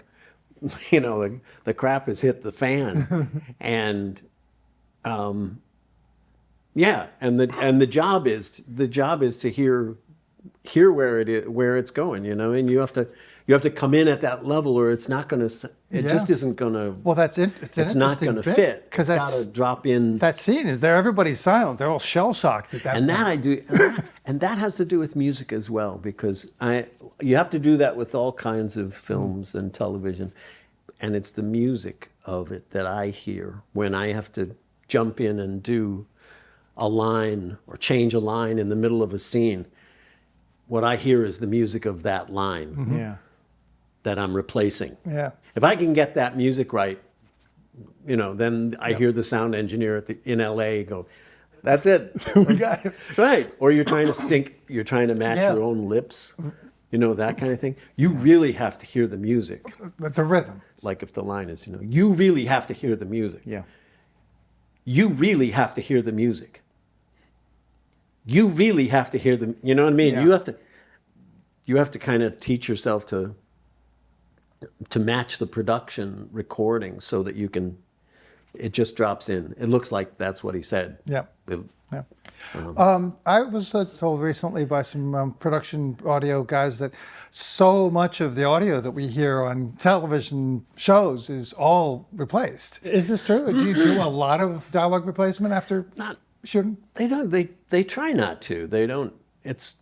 crap has hit the fan, and and the job is to hear where it's going, and you have to come in at that level, or it's not going to. It just isn't going to. Well, that's it. It's not going to fit. Because that's got to drop in. That scene is there. Everybody's silent. They're all shell shocked at that. And point. that I do, and that has to do with music as well, because you have to do that with all kinds of films and television, and it's the music of it that I hear when I have to jump in and do a line or change a line in the middle of a scene. What I hear is the music of that line. That I'm replacing. Yeah. If I can get that music right, then I hear the sound engineer in LA go, "That's it, we got it." Right. Or you're trying to sync, you're trying to match your own lips, that kind of thing. You really have to hear the music. The rhythm. Like if the line is, you really have to hear the music. Yeah. You really have to hear the music. You really have to hear the, you know what I mean? Yeah. You have to kind of teach yourself to match the production recording so that it just drops in. It looks like that's what he said. Yeah. It, Yeah. I was told recently by some production audio guys that so much of the audio that we hear on television shows is all replaced. Is this true? Do you do a lot of dialogue replacement after shooting? They don't. They try not to. They don't. It's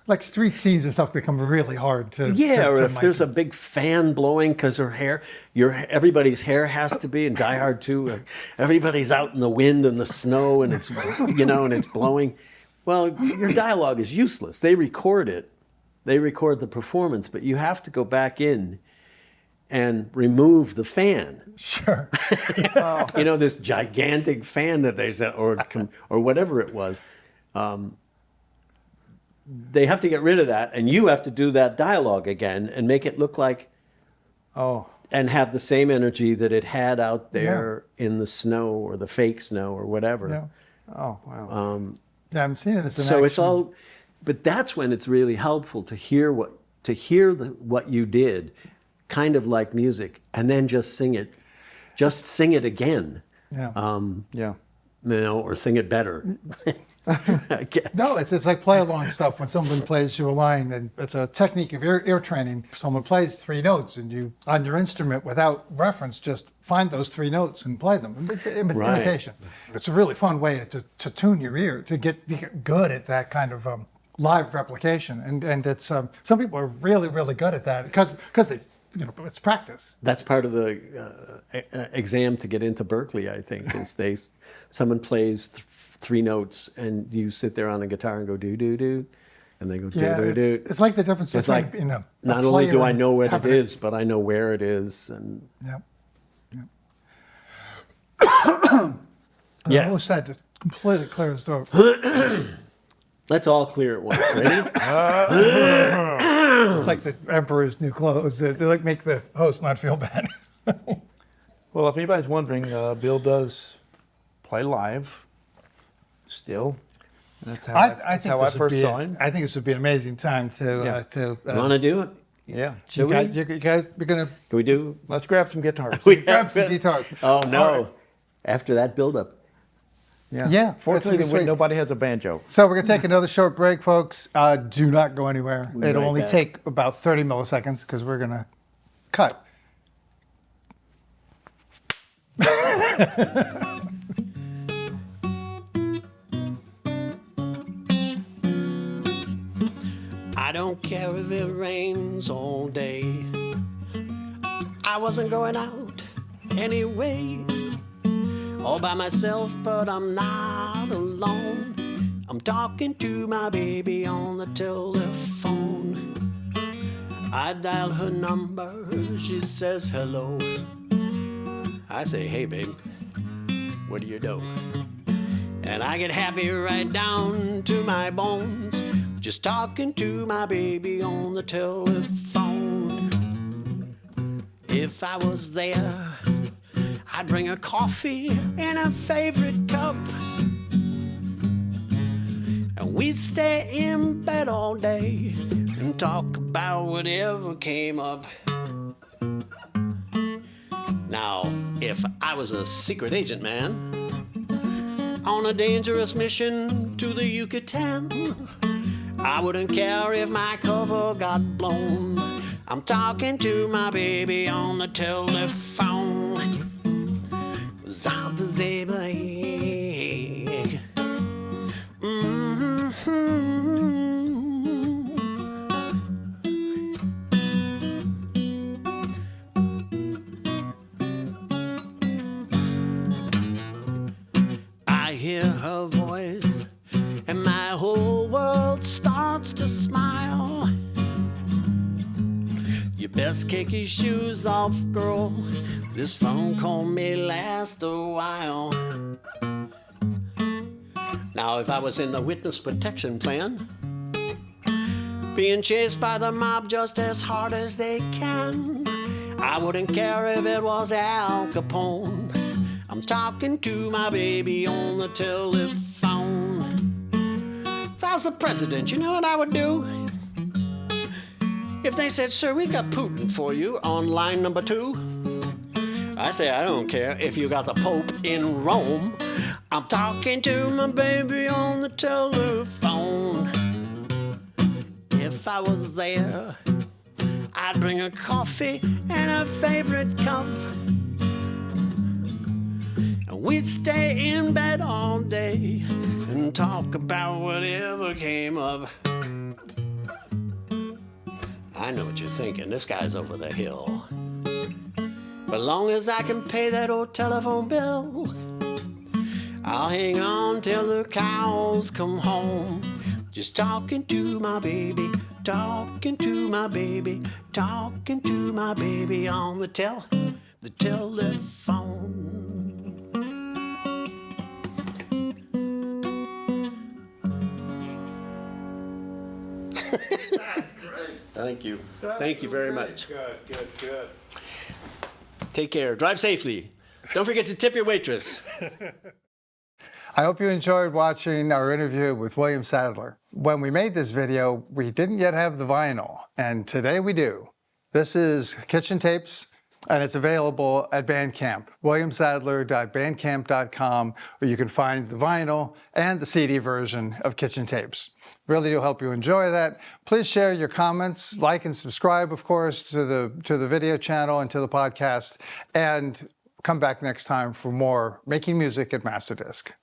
Like street scenes and stuff become really hard to. yeah. Or to if mic. there's a big fan blowing because everybody's hair has to be in Die Hard 2. Everybody's out in the wind and the snow and it's and it's blowing. Well, your dialogue is useless. They record it. They record the performance, but you have to go back in and remove the fan. Sure. This gigantic fan that they said, or whatever it was. They have to get rid of that, and you have to do that dialogue again and make it look like, and have the same energy that it had out there in the snow or the fake snow or whatever. Yeah. Oh, wow. Yeah, I'm seeing this in So it's action. all, but that's when it's really helpful to hear what you did, kind of like music, and then just sing it again. Yeah. Yeah. Or sing it better. I guess. No, it's like play along stuff. When someone plays you a line, and it's a technique of ear training. Someone plays 3 notes, and you on your instrument without reference just find those 3 notes and play them. It's imitation. It's a really fun way to tune your ear to get good at that kind of live replication. And it's some people are really good at that because they it's practice. That's part of the exam to get into Berkeley, I think, is someone plays 3 notes and you sit there on the guitar and go do do do, and they go do do do. It's like the difference It's between like not only do I know what it is, but I know where it is, and The host had to completely clear his throat. Let's all clear at once. Ready? It's like the emperor's new clothes. They like make the host not feel bad. Well, if anybody's wondering, Bill does play live still. And that's how I think how I this would first be saw him. I think this would be an amazing time to. Want to do it? Yeah. You guys, we're gonna Can we do? Let's grab some guitars. grab some guitars. Oh no! All right. After that build-up. Yeah, Fortunately, that's sweet. nobody has a banjo. So we're gonna take another short break, folks. Do not go anywhere. We'll be It'll right only back. take about 30 milliseconds because we're gonna cut. I don't care if it rains all day. I wasn't going out anyway. All by myself, but I'm not alone. I'm talking to my baby on the telephone. I dial her number, she says hello. I say, hey babe, what do you do? And I get happy right down to my bones, just talking to my baby on the telephone. If I was there, I'd bring her coffee in her favorite cup, and we'd stay in bed all day and talk about whatever came up. Now, if I was a secret agent man on a dangerous mission to the Yucatan, I wouldn't care if my cover got blown. I'm talking to my baby on the telephone. I hear her voice and my whole world starts to smile. You best kick your shoes off, girl. This phone call may last a while. Now, if I was in the witness protection plan, being chased by the mob just as hard as they can, I wouldn't care if it was Al Capone. I'm talking to my baby on the telephone. If I was the president, you know what I would do? If they said, sir, we've got Putin for you on line number 2, I say I don't care if you got the Pope in Rome. I'm talking to my baby on the telephone. If I was there, I'd bring her coffee and her favorite cup. And we'd stay in bed all day and talk about whatever came up. I know what you're thinking, this guy's over the hill. But long as I can pay that old telephone bill, I'll hang on till the cows come home. Just talking to my baby, talking to my baby, talking to my baby on the telephone. That's great. Thank you. Thank you very much. Good. Take care. Drive safely. Don't forget to tip your waitress. I hope you enjoyed watching our interview with William Sadler. When we made this video, we didn't yet have the vinyl, and today we do. This is Kitchen Tapes, and it's available at Bandcamp, williamsadler.bandcamp.com, where you can find the vinyl and the CD version of Kitchen Tapes. Really do hope you enjoy that. Please share your comments, like and subscribe, of course, to the video channel and to the podcast, and come back next time for more Making Music at Masterdisk.